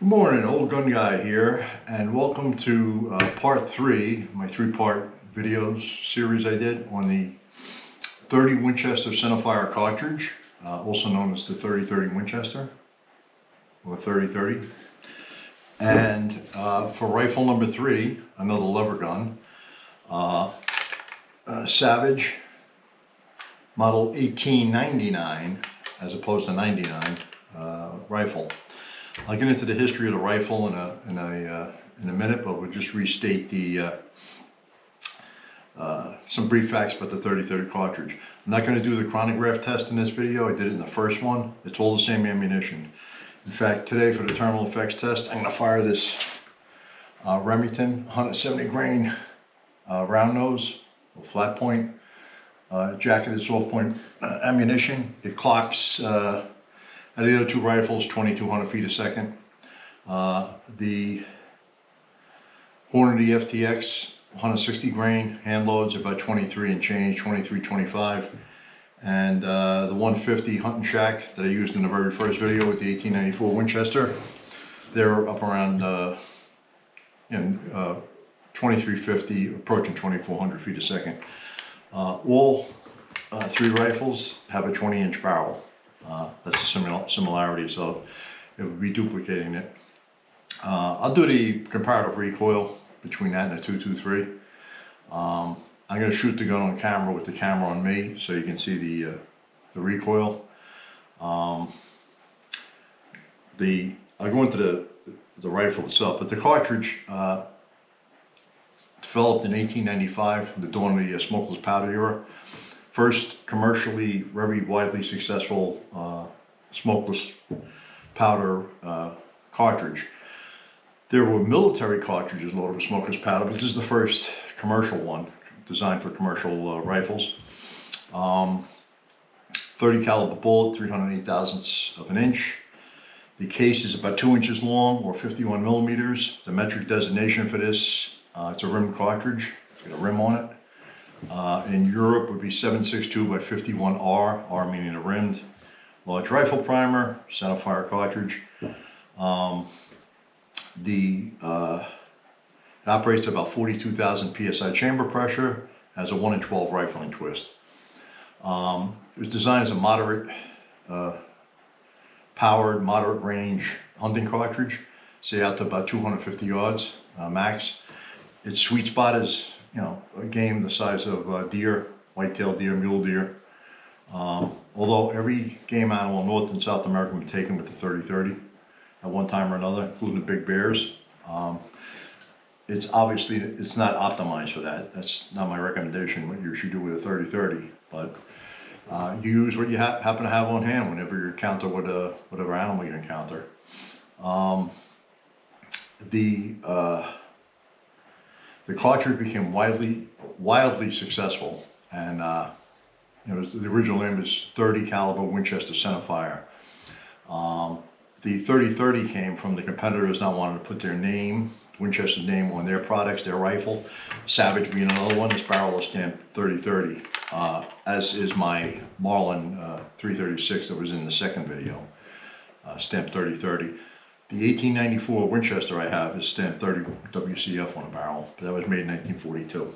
Good morning, Old Gun Guy here, and welcome to part 3, my 3-part videos series I did on the 30 Winchester centerfire cartridge, also known as the 30-30 Winchester, or 30-30. And for rifle number 3, another lever gun, Savage model 1899 as opposed to 99 rifle. I'll get into the history of the rifle in a minute, but we'll just restate some brief facts about the 30-30 cartridge. I'm not going to do the chronograph test in this video. I did it in the first one. It's all the same ammunition. In fact, today for the terminal effects test, I'm going to fire this Remington 170 grain round nose, flat point, jacketed soft point ammunition. It clocks at the other two rifles 2,200 feet a second. The Hornady FTX 160 grain hand loads about 23 and change, 23.25, and the 150 Hunting Shack that I used in the very first video with the 1894 Winchester, they're up around 2350, approaching 2,400 feet a second. All three rifles have a 20-inch barrel. That's a similarity, so it would be duplicating it. I'll do the comparative recoil between that and the 223. I'm going to shoot the gun on camera with the camera on me so you can see the recoil. I'll go into the rifle itself, but the cartridge developed in 1895, the dawn of the smokeless powder era. First commercially very widely successful smokeless powder cartridge. There were military cartridges loaded with smokeless powder, but this is the first commercial one designed for commercial rifles. 30 caliber bullet, 308 thousandths of an inch. The case is about 2 inches long, or 51 millimeters. The metric designation for this, it's a rim cartridge. It's got a rim on it. In Europe would be 762 by 51R, R meaning a rimmed. Large rifle primer, centerfire cartridge. It operates about 42,000 psi chamber pressure, has a 1 in 12 rifling twist. It was designed as a moderate powered, moderate range hunting cartridge, say out to about 250 yards max. Its sweet spot is, you know, a game the size of deer, white-tailed deer, mule deer. Although every game animal in North and South America has been taken with the 30-30 at one time or another, including the big bears. It's not optimized for that. That's not my recommendation, what you should do with a 30-30. But you use what you happen to have on hand whenever you encounter whatever animal you encounter. The cartridge became wildly successful, and the original name is 30 caliber Winchester centerfire. The 30-30 came from the competitors not wanting to put their name, Winchester's name, on their products, their rifle. Savage being another one. This barrel is stamped 30-30, as is my Marlin 336 that was in the second video, stamped 30-30. The 1894 Winchester I have is stamped 30 WCF on the barrel, but that was made in 1942.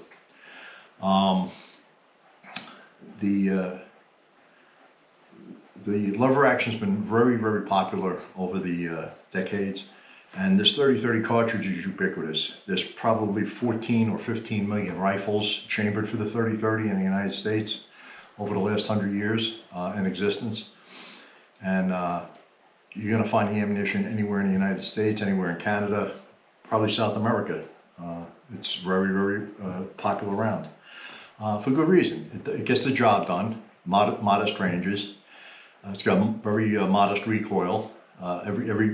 The lever action's been very popular over the decades, and this 30-30 cartridge is ubiquitous. There's probably 14 or 15 million rifles chambered for the 30-30 in the United States over the last 100 years in existence, and you're going to find the ammunition anywhere in the United States, anywhere in Canada, probably South America. It's very popular round for good reason. It gets the job done, modest ranges. It's got very modest recoil.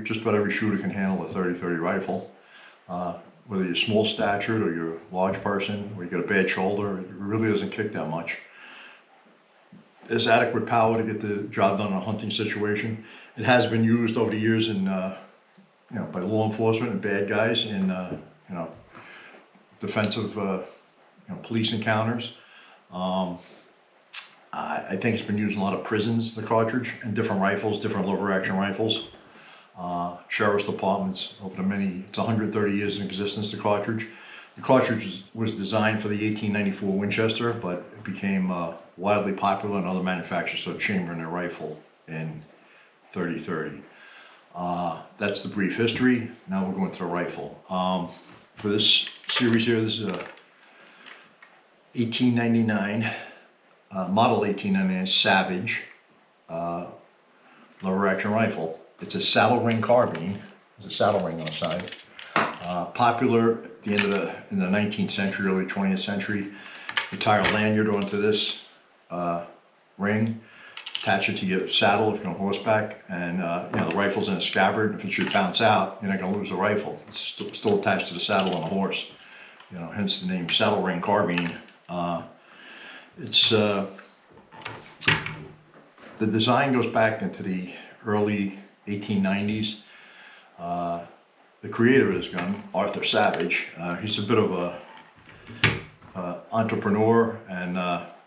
Just about every shooter can handle a 30-30 rifle. Whether you're small statured or you're a large person or you got a bad shoulder, it really doesn't kick that much. There's adequate power to get the job done in a hunting situation. It has been used over the years in, by law enforcement and bad guys in, defensive, police encounters. I think it's been used in a lot of prisons, the cartridge, and different rifles, different lever action rifles. sheriff's departments over the it's 130 years in existence, the cartridge. The cartridge was designed for the 1894 Winchester, but it became wildly popular, and other manufacturers started chambering their rifle in 30-30. That's the brief history. Now we're going to the rifle. For this series here, this is a 1899, model 1899 Savage lever action rifle. It's a saddle ring carbine. There's a saddle ring on the side. Popular at the end of in the 19th century, early 20th century. You tie a lanyard onto this ring, attach it to your saddle if you're on horseback, and the rifle's in a scabbard. If it should bounce out, you're not going to lose the rifle. It's still attached to the saddle on the horse. Hence the name saddle ring carbine. The design goes back into the early 1890s. The creator of this gun, Arthur Savage, he's a bit of a entrepreneur, and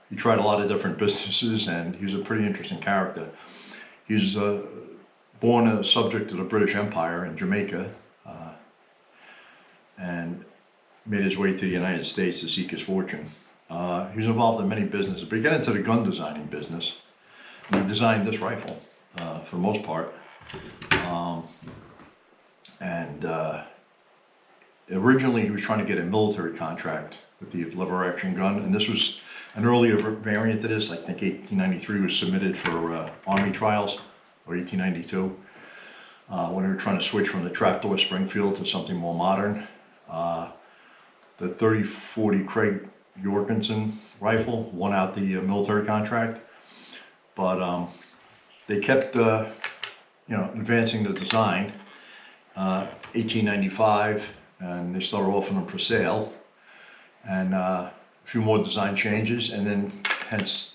he tried a lot of different businesses, and he was a pretty interesting character. He was born a subject of the British Empire in Jamaica, and made his way to the United States to seek his fortune. He was involved in many businesses, but he got into the gun designing business, and he designed this rifle for the most part. Originally he was trying to get a military contract with the lever action gun, and this was an earlier variant of this. I think 1893 was submitted for Army trials, or 1892, when they were trying to switch from the trapdoor Springfield to something more modern. The 3040 Craig Jorgensen rifle won out the military contract, but they kept advancing the design. 1895, and they started offering them for sale, and a few more design changes, and then hence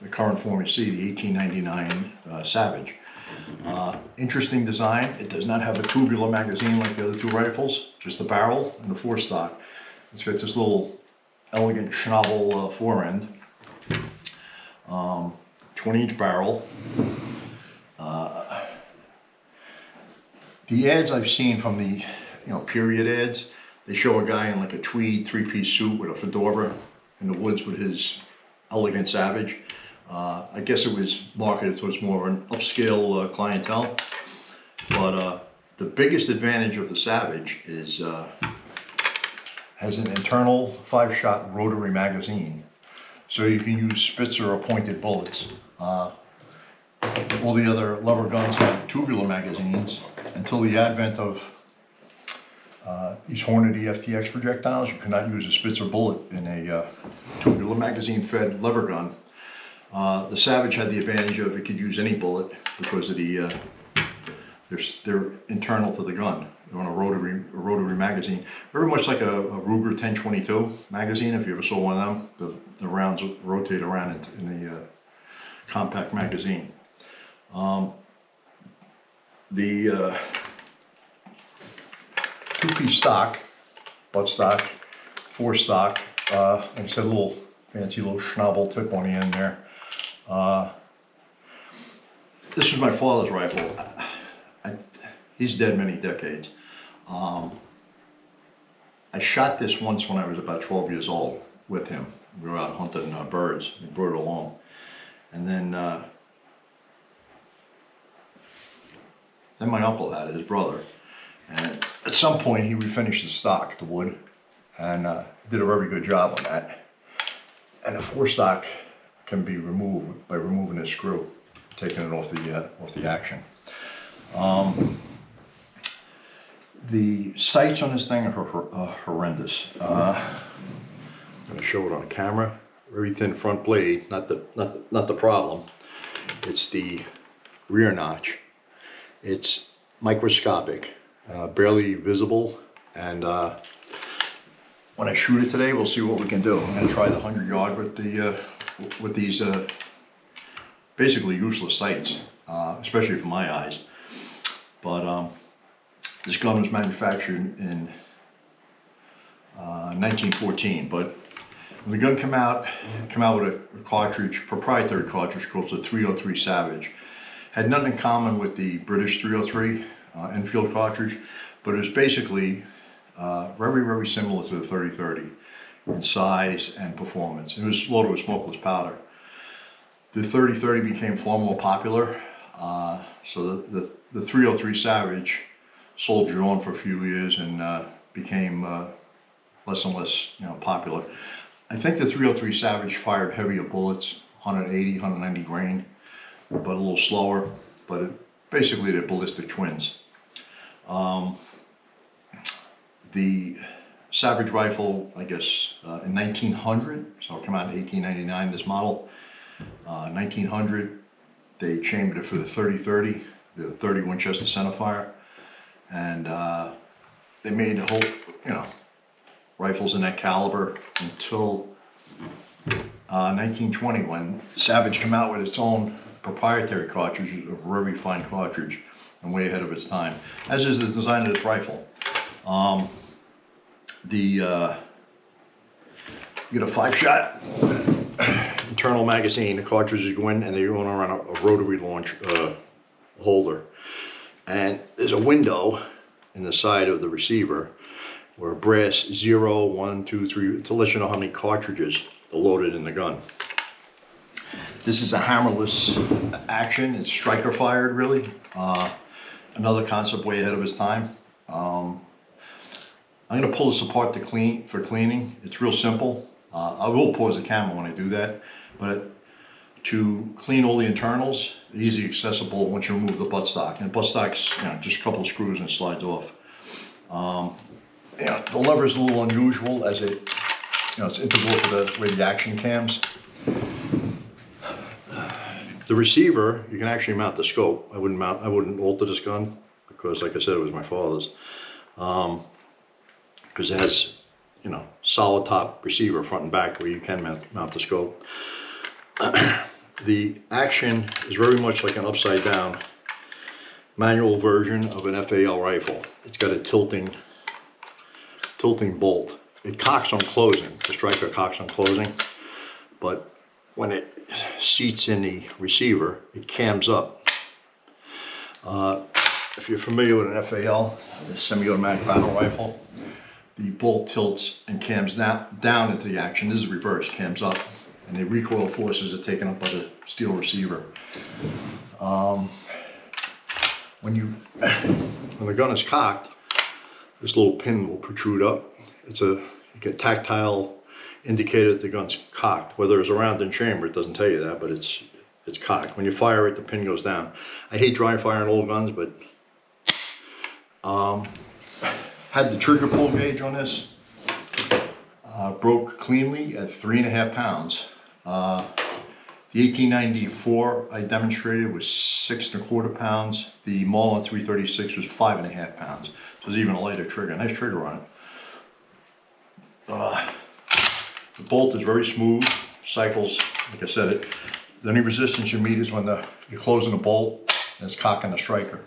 the current form you see, the 1899 Savage. Interesting design. It does not have a tubular magazine like the other two rifles, just the barrel and the forestock. It's got this little elegant Schnabel forend, 20-inch barrel. The ads I've seen from the period ads, they show a guy in like a tweed three-piece suit with a fedora in the woods with his elegant Savage. I guess it was marketed towards more of an upscale clientele, but the biggest advantage of the Savage is has an internal 5-shot rotary magazine, so you can use Spitzer or pointed bullets. All the other lever guns had tubular magazines until the advent of these Hornady FTX projectiles. You could not use a Spitzer bullet in a tubular magazine-fed lever gun. The Savage had the advantage of it could use any bullet because of they're internal to the gun. They're on a rotary magazine, very much like a Ruger 1022 magazine. If you ever saw one of them, the rounds rotate around in the compact magazine. The two-piece stock, buttstock, forestock, like I said, a little fancy little Schnabel tip on the end there. This was my father's rifle. He's dead many decades. I shot this once when I was about 12 years old with him. We were out hunting birds. He brought it along. And then my uncle had it, his brother. And at some point he refinished the stock, the wood, and did a very good job on that. And the forestock can be removed by removing this screw, taking it off the action. The sights on this thing are horrendous. I'm going to show it on camera. Very thin front blade, not the problem. It's the rear notch. It's microscopic, barely visible, and when I shoot it today, we'll see what we can do. I'm going to try the 100-yard with these basically useless sights, especially for my eyes. But this gun was manufactured in 1914, but when the gun came out with a cartridge, proprietary cartridge called the 303 Savage. Had nothing in common with the British 303. infield cartridge, but it was basically very, very similar to the 30-30 in size and performance. It was loaded with smokeless powder. The 30-30 became far more popular, so the 303 Savage soldiered on for a few years and became less and less, popular. I think the 303 Savage fired heavier bullets, 180, 190 grain, but a little slower. But basically, they're ballistic twins. The Savage rifle, I guess, in 1900, so it came out in 1899. This model, 1900, they chambered it for the 30-30, the 30 Winchester centerfire, and they made the whole, rifles in that caliber until 1920, when Savage came out with its own proprietary cartridge, a very fine cartridge, and way ahead of its time, as is the design of this rifle. You get a 5-shot internal magazine. The cartridges go in and they go around a rotary launch holder, and there's a window in the side of the receiver where brass 0, 1, 2, 3 to let you know how many cartridges are loaded in the gun. This is a hammerless action. It's striker fired, really. Another concept way ahead of its time. I'm going to pull this apart for cleaning. It's real simple. I will pause the camera when I do that, but to clean all the internals, easy accessible once you remove the buttstock. And the buttstock's just a couple of screws and it slides off. The lever is a little unusual, as it's integral to the way the action cams. The receiver, you can actually mount the scope. I wouldn't alter this gun because, like I said, it was my father's. Because it has, solid top receiver front and back where you can mount the scope. The action is very much like an upside down manual version of an FAL rifle. It's got a tilting bolt. It cocks on closing. The striker cocks on closing, but when it seats in the receiver, it cams up. If you're familiar with an FAL, the semi-automatic battle rifle, the bolt tilts and cams down into the action. This is reverse, cams up, and the recoil forces are taken up by the steel receiver. When the gun is cocked, this little pin will protrude up. You get a tactile indicator that the gun's cocked. Whether it's around in chamber, it doesn't tell you that, but it's cocked. When you fire it, the pin goes down. I hate dry firing old guns, but had the trigger pull gauge on this, broke cleanly at 3.5 pounds. The 1894 I demonstrated was 6.25 pounds. The Marlin 336 was 5.5 pounds. So it's even a lighter trigger. Nice trigger on it. The bolt is very smooth. Cycles, like I said, the only resistance you meet is when you're closing the bolt and it's cocking the striker.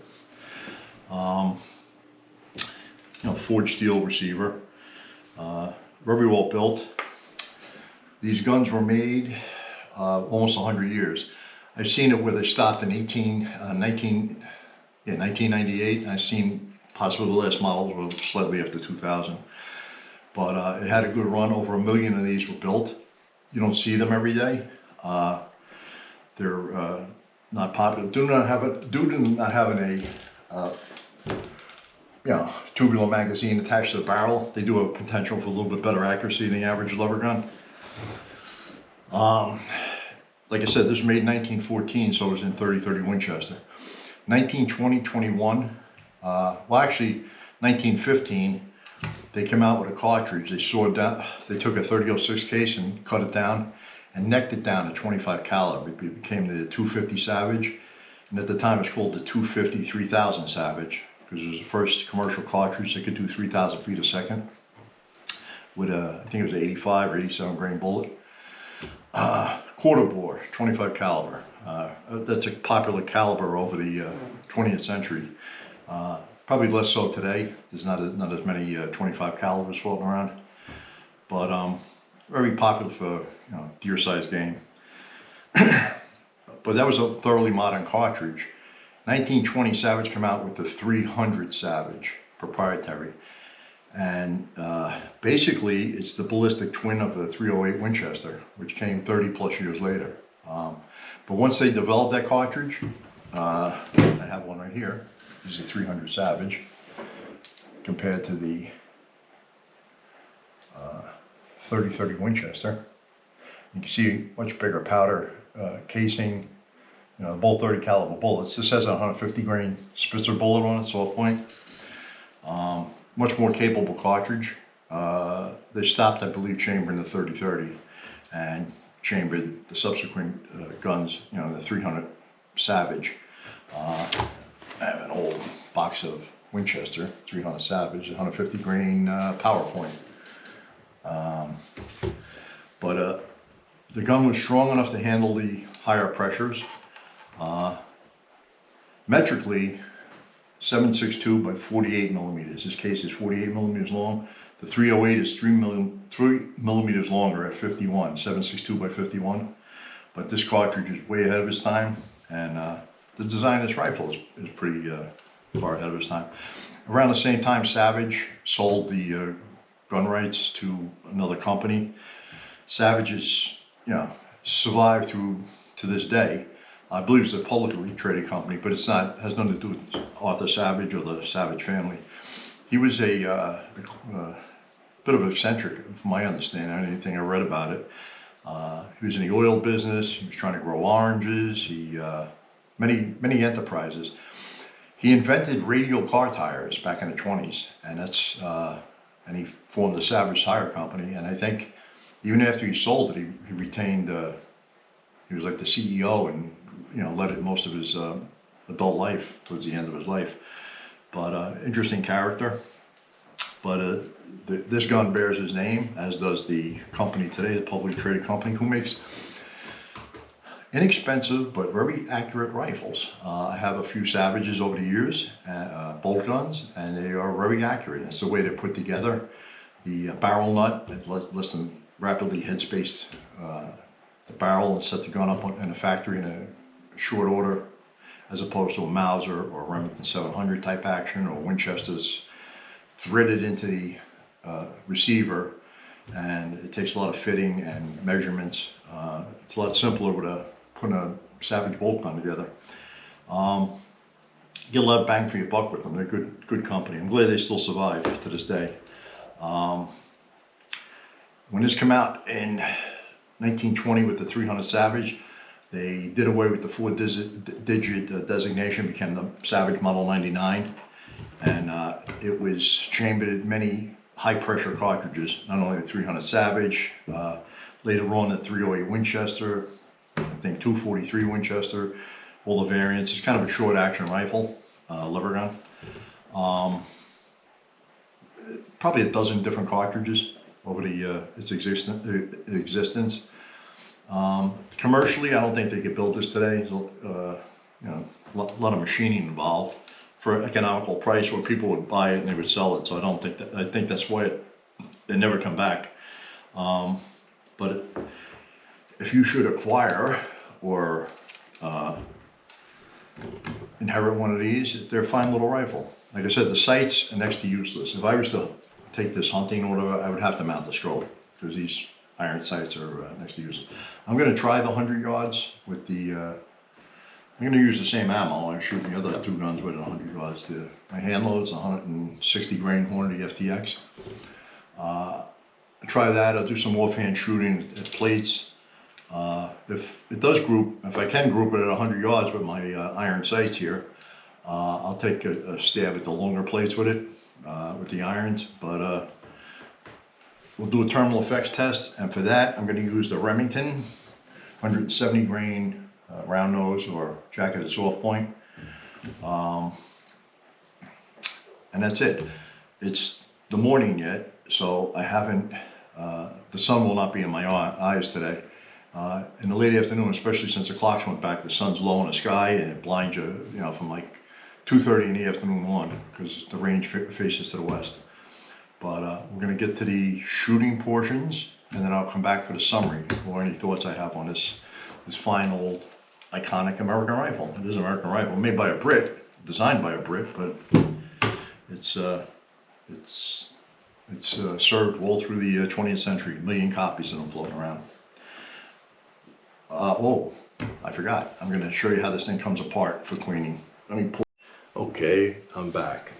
Forged steel receiver, very well built. These guns were made almost 100 years. I've seen it where they stopped in 1998, and I've seen possibly the last models were slightly after 2000. But it had a good run. Over 1 million of these were built. You don't see them every day. They're not popular. Due to not having a tubular magazine attached to the barrel, they do have potential for a little bit better accuracy than the average lever gun. Like I said, this was made in 1914, so it was in 30-30 Winchester. 1920-21, well actually 1915, they came out with a cartridge. They took a 30-06 case and cut it down and necked it down to 25 caliber. It became the 250 Savage, and at the time it was called the 250 3000 Savage, because it was the first commercial cartridge that could do 3,000 feet a second with I think it was an 85 or 87 grain bullet. Quarter bore, 25 caliber. That's a popular caliber over the 20th century. Probably less so today. There's not as many 25 calibers floating around, but very popular for deer-sized game. But that was a thoroughly modern cartridge, 1920 Savage come out with the 300 Savage proprietary, and basically it's the ballistic twin of the 308 Winchester, which came 30 plus years later. But once they developed that cartridge, I have one right here. This is a 300 Savage compared to the 30-30 Winchester. You can see much bigger powder casing. You know, both 30 caliber bullets. This has a 150 grain Spitzer bullet on it, soft point. Much more capable cartridge. They stopped, I believe, chambering the 30-30 and chambered the subsequent guns, you know, the 300 Savage. I have an old box of Winchester 300 Savage, 150 grain power point. But the gun was strong enough to handle the higher pressures. Metrically, 7.62 by 48 millimeters. This case is 48 millimeters long. The 308 is 3 millimeters longer at 51, 7.62 by 51. But this cartridge is way ahead of its time, and the design of this rifle is pretty far ahead of its time. Around the same time, Savage sold the gun rights to another company. Savage has, you know, survived through to this day. I believe it's a publicly traded company, but it's not, has nothing to do with Arthur Savage or the Savage family. He was a bit of an eccentric, from my understanding, anything I read about it. He was in the oil business. He was trying to grow oranges. He many enterprises. He invented radial car tires back in the 20s, and that's and he formed the Savage Tire Company. And I think even after he sold it, he retained. He was like the CEO, and you know, led it most of his adult life towards the end of his life. But interesting character. But this gun bears his name, as does the company today, the publicly traded company, who makes inexpensive but very accurate rifles. I have a few Savages over the years, bolt guns, and they are very accurate. It's the way they're put together. The barrel nut, it lets them rapidly headspace the barrel and set the gun up in a factory in a short order, as opposed to a Mauser or Remington 700 type action, or Winchester's threaded into the receiver, and it takes a lot of fitting and measurements. It's a lot simpler with putting a Savage bolt gun together. Get a lot of bang for your buck with them. They're good company. I'm glad they still survive to this day. When this came out in 1920 with the 300 Savage, they did away with the 4-digit designation, became the Savage Model 99, and it was chambered in many high-pressure cartridges, not only the 300 Savage, later on the 308 Winchester, I think 243 Winchester, all the variants. It's kind of a short-action rifle, lever gun. Probably a dozen different cartridges over its existence. Commercially, I don't think they could build this today. There's you know, a lot of machining involved for an economical price where people would buy it and they would sell it. So I don't think that. I think that's why they never come back. But if you should acquire or inherit one of these, they're a fine little rifle. Like I said, the sights are next to useless. If I was to take this hunting or whatever, I would have to mount the scope, because these iron sights are next to useless. I'm going to try the 100 yards with the, I'm going to use the same ammo. I shoot the other two guns with 100 yards. My hand load's 160 grain Hornady FTX. I'll try that. I'll do some offhand shooting at plates. If it does group, if I can group it at 100 yards with my iron sights here, I'll take a stab at the longer plates with it, with the irons. But we'll do a terminal effects test, and for that I'm going to use the Remington 170 grain round nose or jacketed soft point, and that's it. It's the morning yet, so I haven't. The sun will not be in my eyes today. In the late afternoon, especially since the clocks went back, the sun's low in the sky and it blinds you, you know, from like 2:30 in the afternoon on, because the range faces to the west. But we're going to get to the shooting portions, and then I'll come back for the summary or any thoughts I have on this fine old iconic American rifle. It is an American rifle, made by a Brit, designed by a Brit, but it's served well through the 20th century. A million copies of them floating around. Oh, I forgot. I'm going to show you how this thing comes apart for cleaning. Let me pull. Okay, I'm back.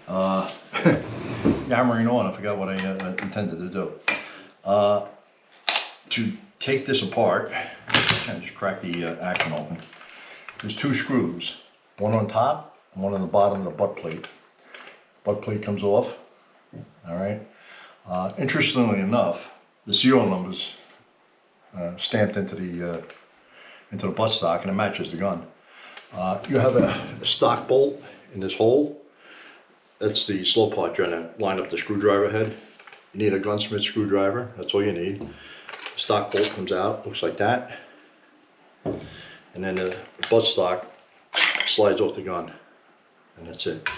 Yammering on, I forgot what I intended to do. To take this apart, I just crack the action open. There's two screws, one on top and one on the bottom of the butt plate. Butt plate comes off. All right. Interestingly enough, the serial numbers stamped into the buttstock, and it matches the gun. You have a stock bolt in this hole. That's the slow part trying to line up the screwdriver head. You need a gunsmith screwdriver. That's all you need. The stock bolt comes out, looks like that, and then the buttstock slides off the gun, and that's it.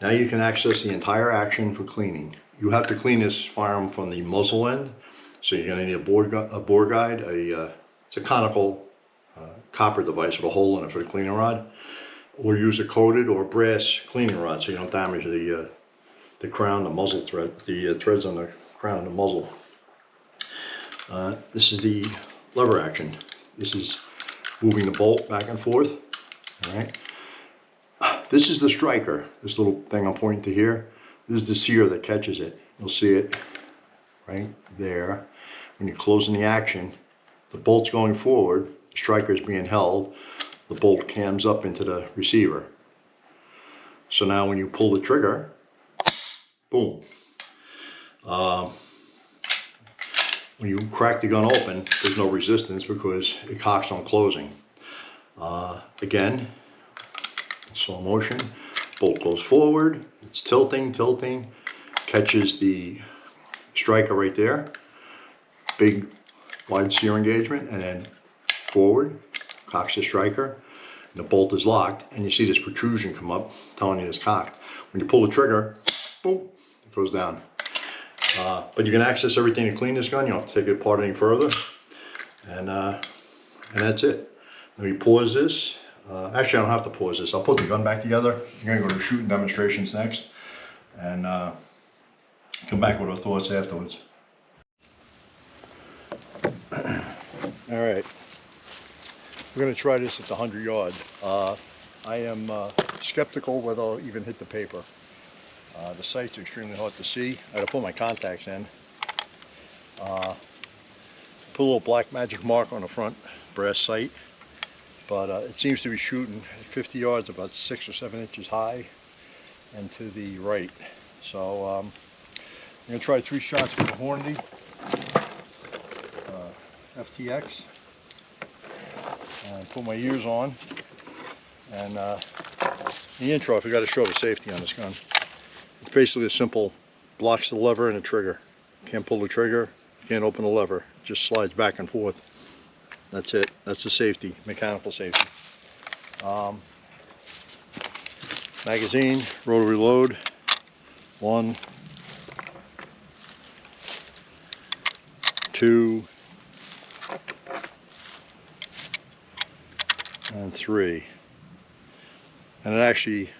Now you can access the entire action for cleaning. You have to clean this firearm from the muzzle end, so you're going to need a bore guide. It's a conical copper device with a hole in it for the cleaning rod, or use a coated or brass cleaning rod so you don't damage the crown, the muzzle thread, the threads on the crown of the muzzle. This is the lever action. This is moving the bolt back and forth. All right. This is the striker. This little thing I'm pointing to here. This is the sear that catches it. You'll see it right there. When you're closing the action, the bolt's going forward, the striker is being held, the bolt cams up into the receiver. So now when you pull the trigger, boom. When you crack the gun open, there's no resistance because it cocks on closing. Again, slow motion, bolt goes forward, it's tilting, catches the striker right there, big wide sear engagement, and then forward, cocks the striker, and the bolt is locked, and you see this protrusion come up, telling you it's cocked. When you pull the trigger, boom, it goes down. But you can access everything to clean this gun. You don't have to take it apart any further, and that's it. Let me pause this. Actually, I don't have to pause this. I'll put the gun back together. You're gonna go to shooting demonstrations next, and come back with our thoughts afterwards. All right, we're gonna try this at the 100 yard. I am skeptical whether I'll even hit the paper. The sight's extremely hard to see. I gotta put my contacts in. Put a little black magic mark on the front brass sight, but it seems to be shooting at 50 yards, about 6 or 7 inches high, and to the right. So I'm gonna try 3 shots with the Hornady FTX, and put my ears on. And the intro, I forgot to show the safety on this gun. It's basically a simple, blocks the lever and the trigger. Can't pull the trigger, can't open the lever. It just slides back and forth. That's it. That's the safety, mechanical safety. Magazine, rotary load. 1, 2, and 3. And it actually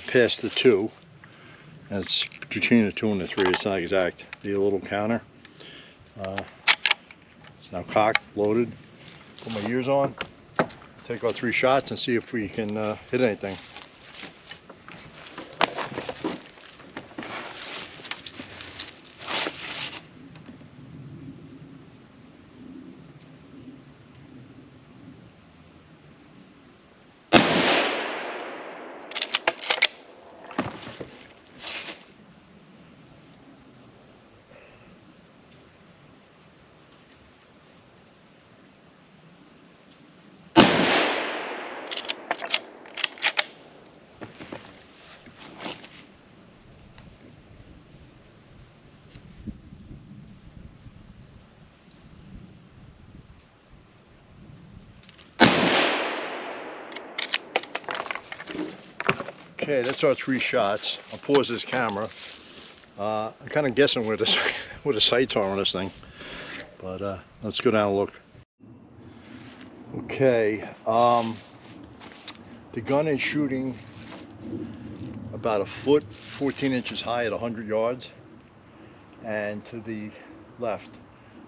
passed the 2. And it's between the 2 and the 3. It's not exact. The little counter. It's now cocked, loaded. Put my ears on. Take our 3 shots and see if we can hit anything. Okay, that's our 3 shots. I'll pause this camera. I'm kind of guessing where the sights are on this thing, but let's go down and look. Okay, The gun is shooting about 1 foot, 14 inches high at 100 yards. And to the left,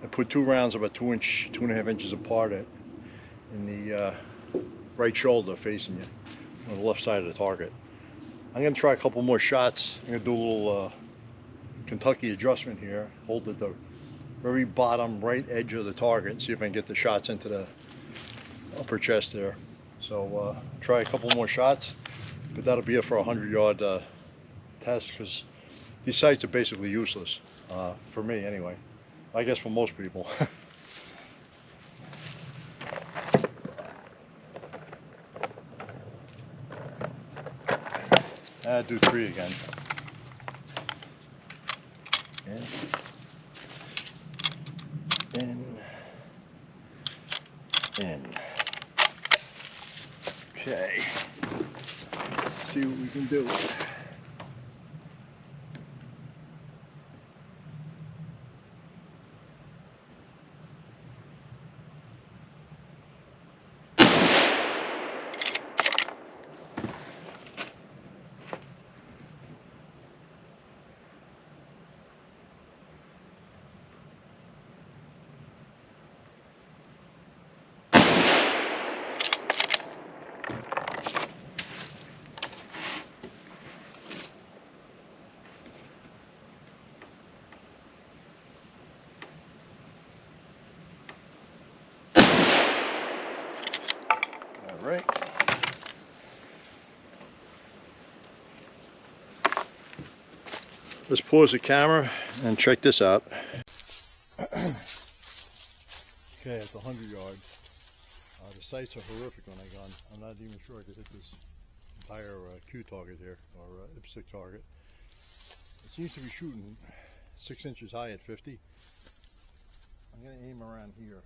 I put 2 rounds about 2.5 inches apart in the right shoulder facing you on the left side of the target. I'm going to try a couple more shots. I'm going to do a little Kentucky adjustment here. Hold at the very bottom right edge of the target and see if I can get the shots into the upper chest there. So try a couple more shots, but that'll be it for a 100-yard test, because these sights are basically useless, for me anyway. I guess for most people. I'll do 3 again. In. Okay. Let's see what we can do. Right. Let's pause the camera and check this out. Okay, it's 100 yards. The sights are horrific on that gun. I'm not even sure I could hit this entire Q target here, or IPSC target. It seems to be shooting 6 inches high at 50. I'm going to aim around here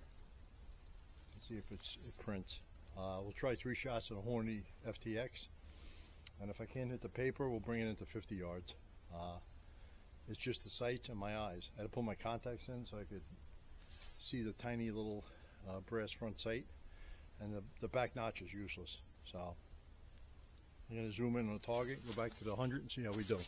and see if it prints. We'll try 3 shots at a Hornady FTX, and if I can't hit the paper, we'll bring it into 50 yards. It's just the sights and my eyes. I had to put my contacts in so I could see the tiny little brass front sight, and the back notch is useless. So I'm going to zoom in on the target, go back to the 100 and see how we do.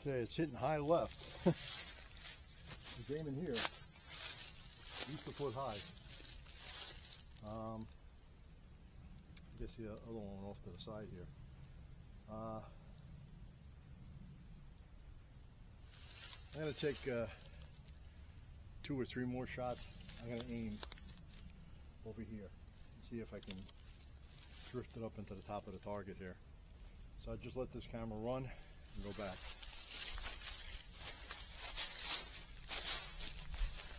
Okay, it's hitting high left. It's aiming here, at least a foot high. I guess the other one off to the side here. I'm going to take 2 or 3 more shots. I'm going to aim over here and see if I can drift it up into the top of the target here. So I just let this camera run and go back.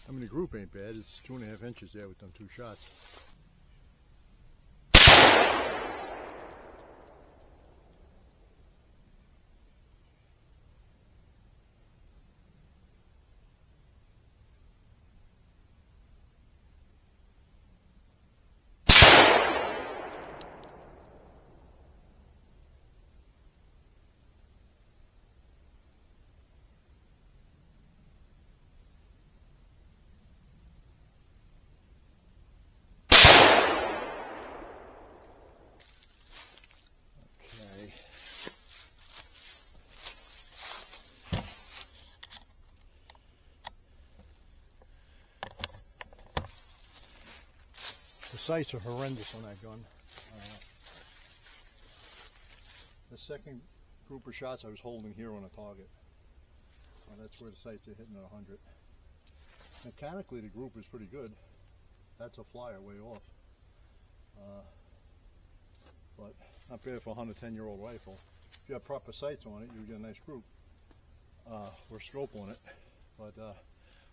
I mean, the group ain't bad. It's 2.5 inches there with them 2 shots. sights are horrendous on that gun. The second group of shots I was holding here on a target. That's where the sights are hitting at 100. Mechanically, the group is pretty good. That's a flyer way off. But not bad for a 110-year-old rifle. If you have proper sights on it, you get a nice group or scope on it. But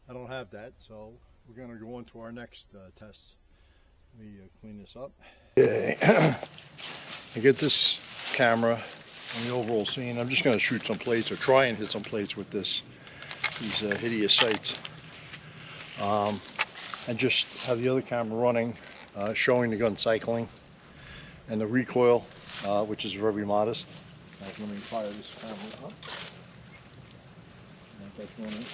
I don't have that, so we're going to go on to our next test. Let me clean this up. Okay. I get this camera on the overall scene. I'm just going to shoot some plates or try and hit some plates with these hideous sights. And just have the other camera running, showing the gun cycling and the recoil, which is very modest. Let me fire this camera up. That's running.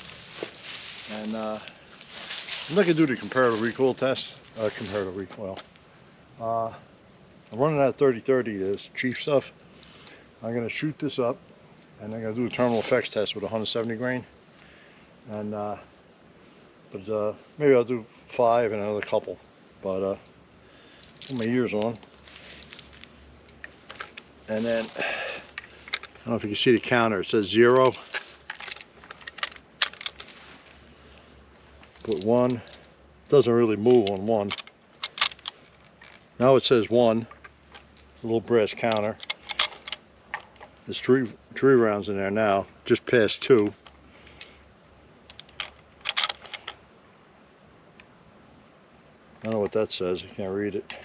And I'm not going to do the comparative recoil test. Comparative recoil. I'm running at 30-30, this cheap stuff. I'm going to shoot this up, and I'm going to do a terminal effects test with 170 grain. And but maybe I'll do 5 and another couple. But put my ears on, and then I don't know if you can see the counter. It says 0. Put 1. Doesn't really move on 1. Now it says 1. A little brass counter. There's three rounds in there now. Just past 2. I don't know what that says. I can't read it.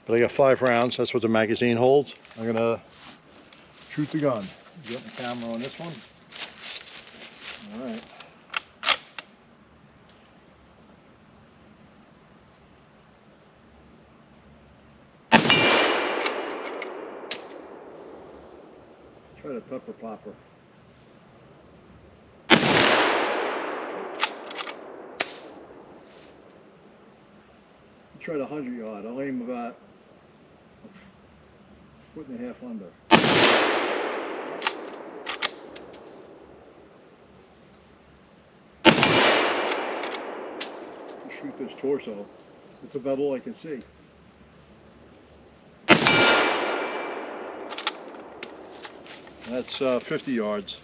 But I got 5 rounds. That's what the magazine holds. I'm gonna shoot the gun. Get the camera on this one. All right. Try the pepper popper. Try the 100-yard. I'll aim about a 1.5 feet under. Shoot this torso. That's about all I can see. That's 50 yards.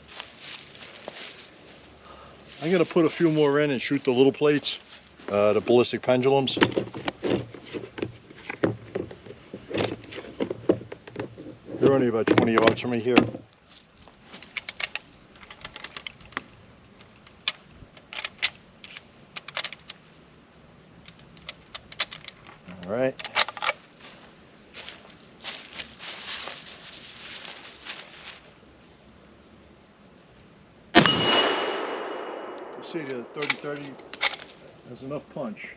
I'm going to put a few more in and shoot the little plates, the ballistic pendulums. They're only about 20 yards from me here. All right. You see the 30-30 has enough punch.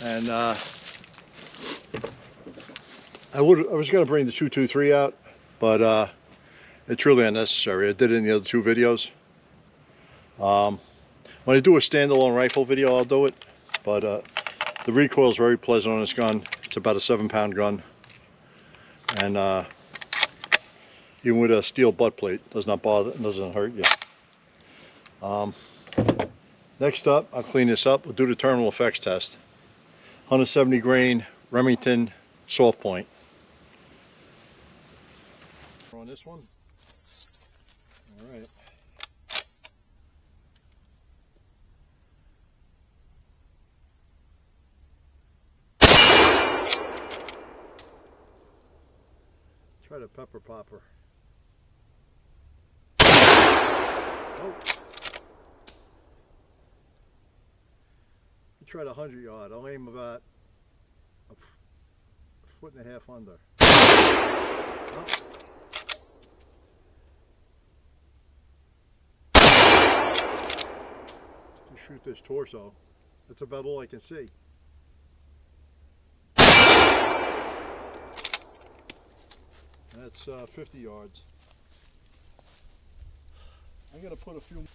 And I was going to bring the 223 out, but it's really unnecessary. I did it in the other 2 videos. When I do a standalone rifle video, I'll do it. But the recoil is very pleasant on this gun. It's about a 7-pound gun, and even with a steel butt plate, does not bother, doesn't hurt you. Next up, I'll clean this up. We'll do the terminal effects test. 170 grain Remington soft point. On this one. All right. Try the pepper popper. Nope. Try the 100-yard. I'll aim about a 1.5 feet under. Oh. To shoot this torso. That's about all I can see. And that's 50 yards. I'm going to put a few.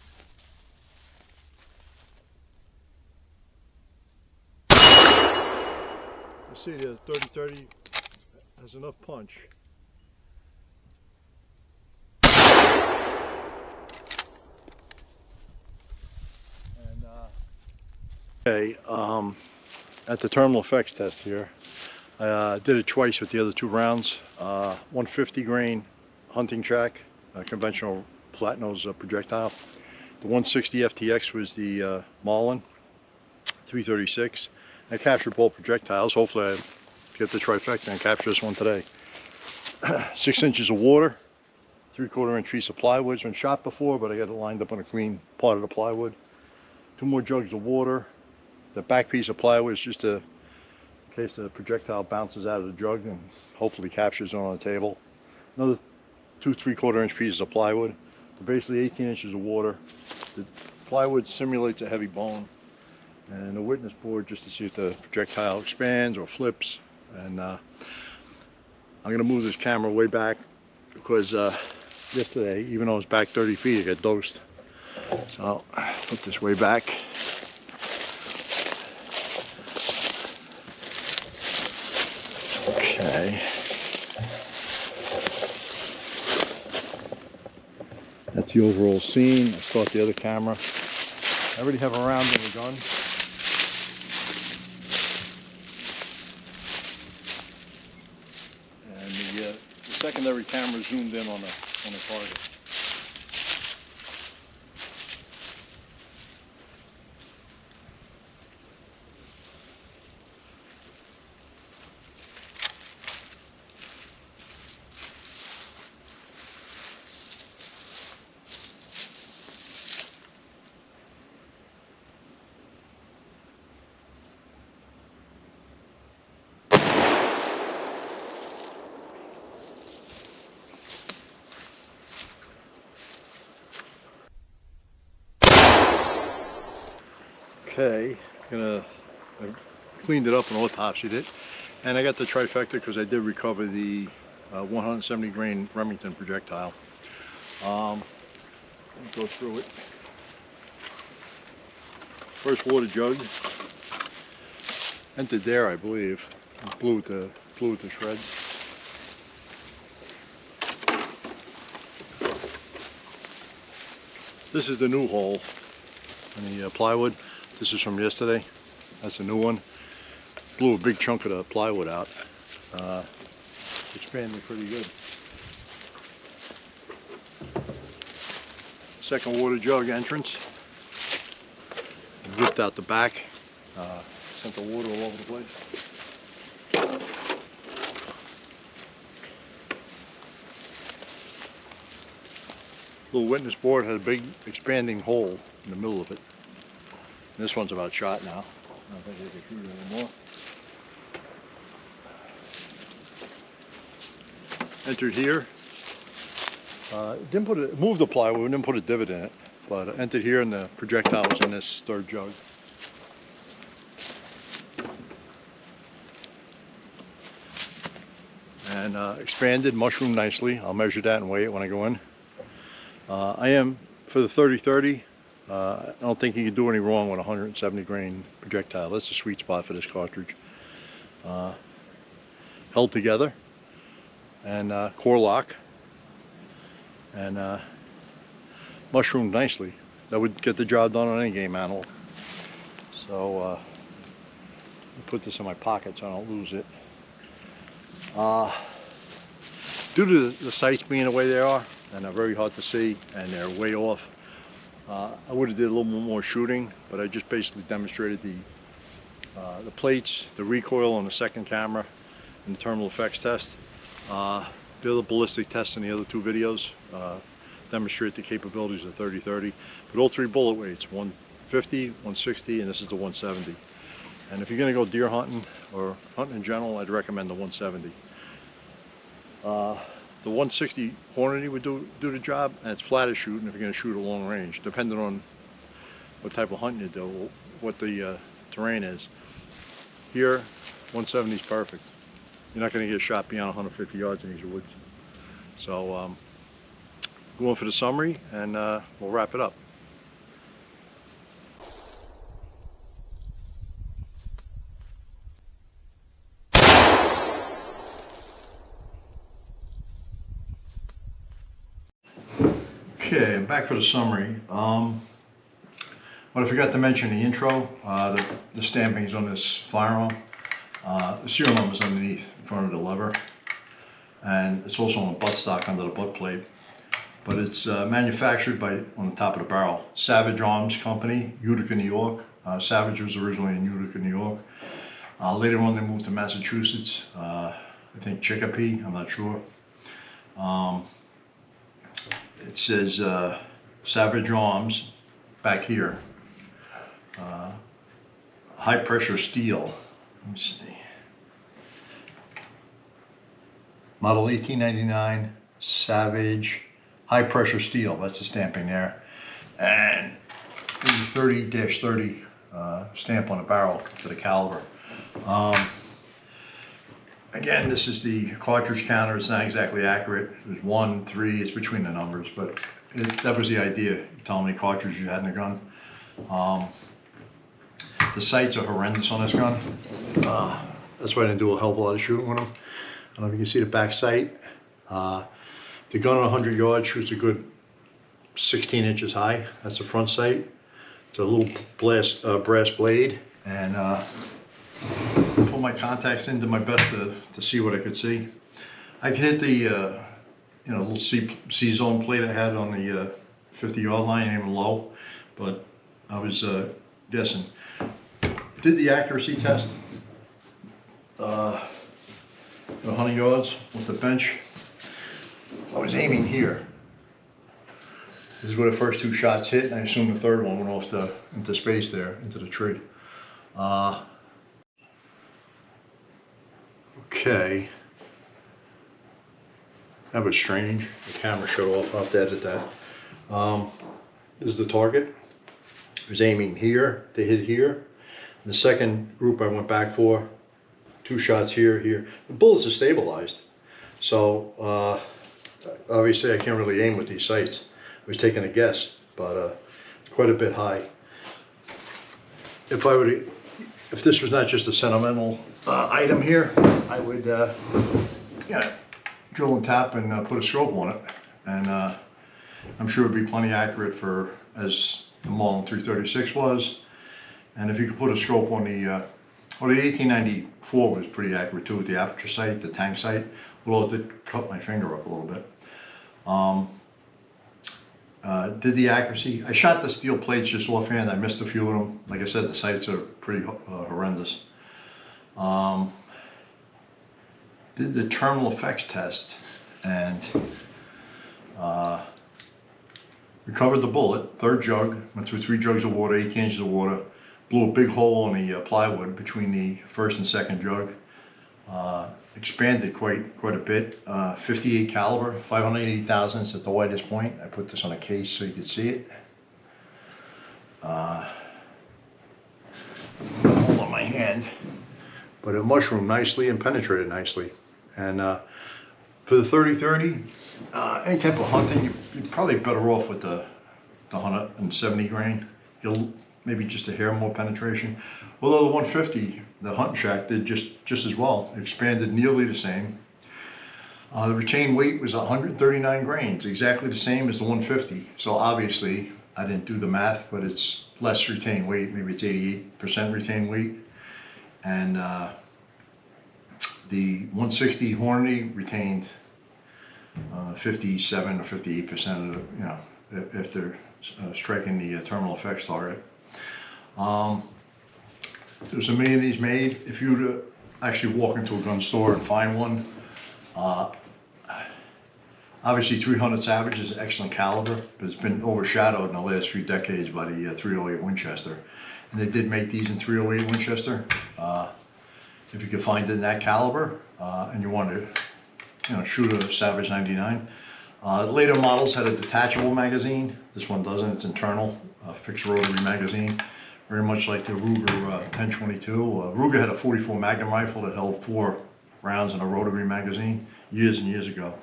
You see the 30-30 has enough punch. Okay, at the terminal effects test here, I did it twice with the other 2 rounds. 150 grain hunting track, conventional flat nose projectile. The 160 FTX was the Marlin 336. I captured both projectiles. Hopefully I get the trifecta and capture this one today. 6 inches of water, 3/4 inch piece of plywood. It's been shot before, but I got it lined up on a clean part of the plywood. 2 more jugs of water. The back piece of plywood is just in case the projectile bounces out of the jug and hopefully captures it on the table. Another 2 3/4 inch pieces of plywood. Basically 18 inches of water. The plywood simulates a heavy bone. And a witness board just to see if the projectile expands or flips. And I'm going to move this camera way back because yesterday, even though it's back 30 feet, it got dosed. So I'll put this way back. Okay. That's the overall scene. I start the other camera. I already have a round in the gun. And the secondary camera zoomed in on the target. Okay, I cleaned it up and autopsied it, and I got the trifecta because I did recover the 170 grain Remington projectile. Let me go through it. First water jug entered there, I believe. Blew it to shreds. This is the new hole in the plywood. This is from yesterday. That's a new one. Blew a big chunk of the plywood out. Expanded pretty good. Second water jug entrance. Ripped out the back. Sent the water all over the place. Little witness board had a big expanding hole in the middle of it. And this one's about shot now. I don't think they can shoot it anymore. Entered here. Moved the plywood, didn't put a divot in it, but entered here and the projectile was in this third jug. And expanded, mushroomed nicely. I'll measure that and weigh it when I go in. I am, for the 30-30, I don't think you can do any wrong with a 170 grain projectile. That's a sweet spot for this cartridge. Held together, and core lock, and mushroomed nicely. That would get the job done on any game animal. So I'll put this in my pocket so I don't lose it. Due to the sights being the way they are, and they're very hard to see, and they're way off, I would have did a little more shooting, but I just basically demonstrated the plates, the recoil on the second camera, and the terminal effects test. The other ballistic tests in the other 2 videos demonstrate the capabilities of 30-30, but all 3 bullet weights, 150, 160, and this is the 170. And if you're going to go deer hunting or hunting in general, I'd recommend the 170. The 160 Hornady would do the job, and it's flatter shooting if you're going to shoot a long range, depending on what type of hunting you do, what the terrain is. Here, 170 is perfect. You're not going to get shot beyond 150 yards in these woods. So, going for the summary, and we'll wrap it up. Okay, I'm back for the summary. But I forgot to mention the intro, the stampings on this firearm. The serial number is underneath in front of the lever, and it's also on the buttstock under the butt plate. But it's manufactured by, on the top of the barrel, Savage Arms Company, Utica, New York. Savage was originally in Utica, New York. Later on they moved to Massachusetts, I think Chicopee, I'm not sure. It says Savage Arms back here. High pressure steel. Let me see. Model 1899 Savage high pressure steel. That's the stamping there. And there's a 30-30 stamp on the barrel for the caliber. Again, this is the cartridge counter. It's not exactly accurate. There's 1, 3, it's between the numbers, but that was the idea. You tell how many cartridges you had in the gun. The sights are horrendous on this gun. That's why I didn't do a hell of a lot of shooting with them. I don't know if you can see the back sight. The gun at 100 yards shoots a good 16 inches high. That's the front sight. It's a little brass blade, and put my contacts in, did my best to see what I could see. I could hit the little C zone plate I had on the 50-yard line, aiming low, but I was guessing. Did the accuracy test. 100 yards with the bench. I was aiming here. This is where the first 2 shots hit, and I assume the third one went off into space there, into the tree. Okay. That was strange. The camera shut off. I'll have to edit that. This is the target. I was aiming here to hit here. The second group I went back for, 2 shots here, here. The bullets are stabilized. So, obviously I can't really aim with these sights. I was taking a guess, but it's quite a bit high. If this was not just a sentimental item here, I would drill and tap and put a scope on it, and I'm sure it'd be plenty accurate for as the Marlin 336 was. And if you could put a scope on the 1894 was pretty accurate too, with the aperture sight, the tank sight, although it did cut my finger up a little bit. Did the accuracy. I shot the steel plates just offhand. I missed a few of them. Like I said, the sights are pretty horrendous. Did the terminal effects test, and recovered the bullet. Third jug, went through 3 jugs of water, 18 inches of water. Blew a big hole on the plywood between the first and second jug. Expanded quite a bit. 58 caliber, 580 thousandths at the widest point. I put this on a case so you could see it. Hold on my hand, but it mushroomed nicely and penetrated nicely. And for the 30-30, any type of hunting, you're probably better off with the 170 grain. You'll maybe just a hair more penetration. Although the 150, the hunting shack, did just as well. It expanded nearly the same. The retained weight was 139 grains, exactly the same as the 150. So obviously, I didn't do the math, but it's less retained weight. Maybe it's 88% retained weight. And the 160 Hornady retained 57 or 58% of the, if they're striking the terminal effects target. There's a million of these made. If you were to actually walk into a gun store and find one, obviously 300 Savage is an excellent caliber, but it's been overshadowed in the last few decades by the 308 Winchester. And they did make these in 308 Winchester. If you could find it in that caliber, and you want to shoot a Savage 99. Later models had a detachable magazine. This one doesn't. It's internal, fixed rotary magazine, very much like the Ruger 1022. Ruger had a 44 Magnum rifle that held 4 rounds in a rotary magazine years and years ago.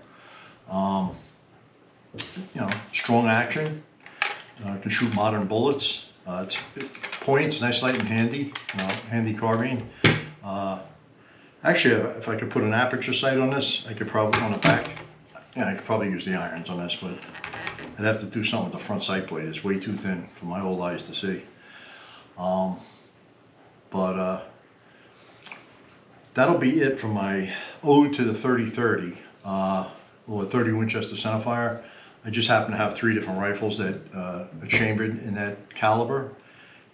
Strong action. Can shoot modern bullets. It points nice, light, and handy. Handy carbine. Actually, if I could put an aperture sight on this, I could probably on the back. I could probably use the irons on this, but I'd have to do something with the front sight plate. It's way too thin for my old eyes to see. Um, but that'll be it for my ode to the 3030, or 30 Winchester centerfire. I just happen to have 3 different rifles that are chambered in that caliber,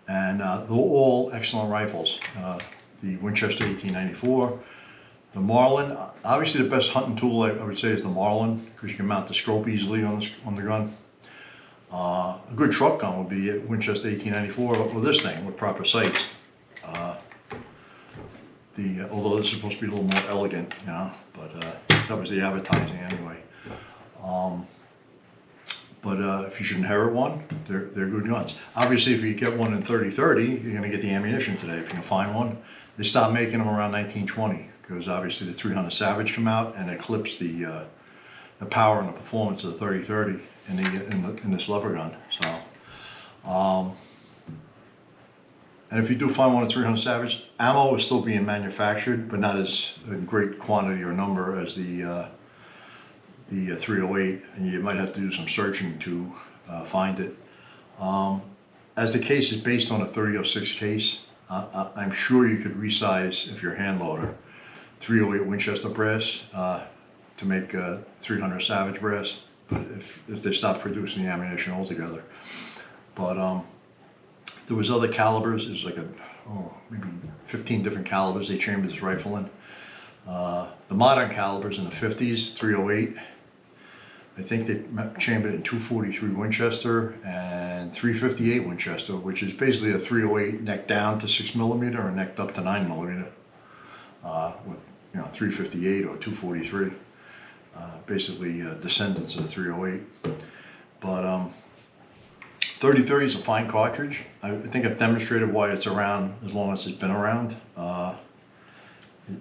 and they're all excellent rifles. The Winchester 1894, the Marlin. Obviously, the best hunting tool I would say is the Marlin, because you can mount the scope easily on the gun. A good truck gun would be a Winchester 1894, or this thing with proper sights. Although this is supposed to be a little more elegant, you know, but that was the advertising anyway. But if you should inherit one, they're good guns. Obviously, if you get one in 3030, you're going to get the ammunition today if you can find one. They stopped making them around 1920 because obviously the 300 Savage come out and eclipsed the power and the performance of the 3030 in this lever gun. So, and if you do find one of 300 Savage, ammo is still being manufactured, but not as in great quantity or number as the 308, and you might have to do some searching to find it. As the case is based on a 3006 case, I'm sure you could resize, if you're a hand loader, 308 Winchester brass to make 300 Savage brass, but if they stop producing the ammunition altogether. But there was other calibers. There's like maybe 15 different calibers they chambered this rifle in. The modern calibers in the 50s, 308, I think they chambered it in 243 Winchester and 358 Winchester, which is basically a 308 neck down to 6mm or necked up to 9mm, with 358 or 243, basically descendants of the 308. But 3030 is a fine cartridge. I think I've demonstrated why it's around as long as it's been around.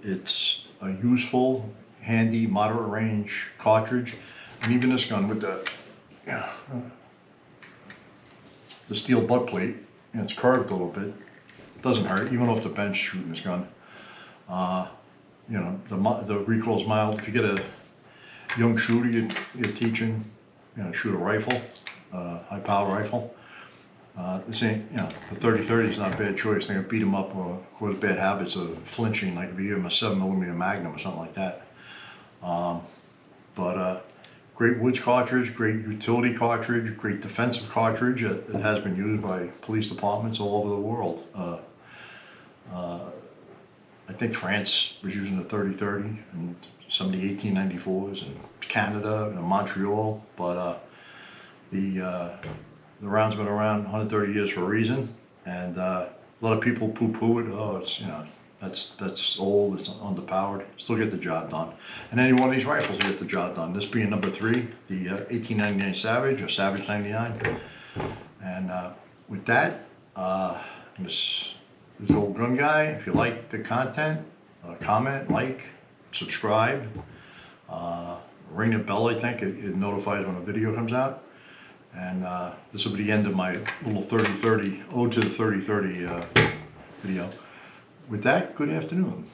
It's a useful, handy, moderate range cartridge. And even this gun with the steel butt plate, it's curved a little bit. It doesn't hurt, even off the bench shooting this gun. The recoil's mild. If you get a young shooter you're teaching, shoot a rifle, high power rifle, this ain't, the 3030 is not a bad choice. They're gonna beat them up or cause bad habits of flinching, like if you give them a 7mm Magnum or something like that. Great woods cartridge, great utility cartridge, great defensive cartridge. It has been used by police departments all over the world. I think France was using the 3030 and some of the 1894s, and Canada and Montreal. But the round's been around 130 years for a reason, and a lot of people poo-poo it. Oh, it's that's old, it's underpowered. Still get the job done. And any one of these rifles will get the job done. This being number 3, the 1899 Savage, or Savage 99. And with that, this old gun guy, if you like the content, comment, like, subscribe, ring the bell. I think it notifies when a video comes out. And this will be the end of my little 3030, ode to the 3030 video. With that, good afternoon.